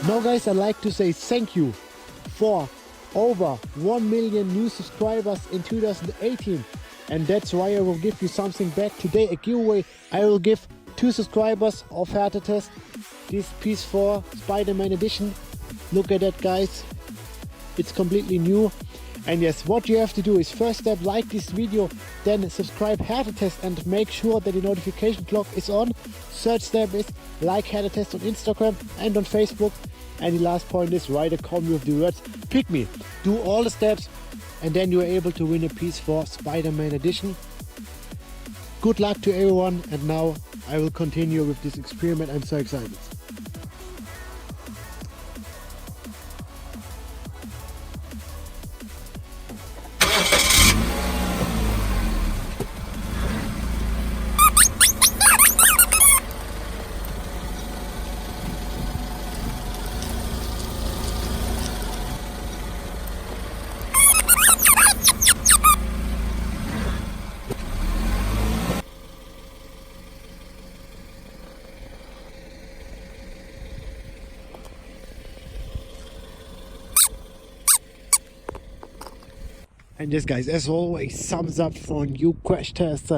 Now guys, I'd like to say thank you for over 1 million new subscribers in 2018, and that's why I will give you something back today, a giveaway. I will give 2 subscribers of Wirte Test this piece for Spiderman edition. Look at that guys, it's completely new. And yes, what you have to do is first step, like this video, then subscribe Wirte Test and make sure that the notification clock is on. Third step is like Wirte Test on Instagram and on Facebook. And the last point is write a comment with the words "pick me." Do all the steps and then you are able to win a piece for Spiderman edition. Good luck to everyone, and now I will continue with this experiment. I'm so excited. And yes guys, as always, thumbs up for new crash test.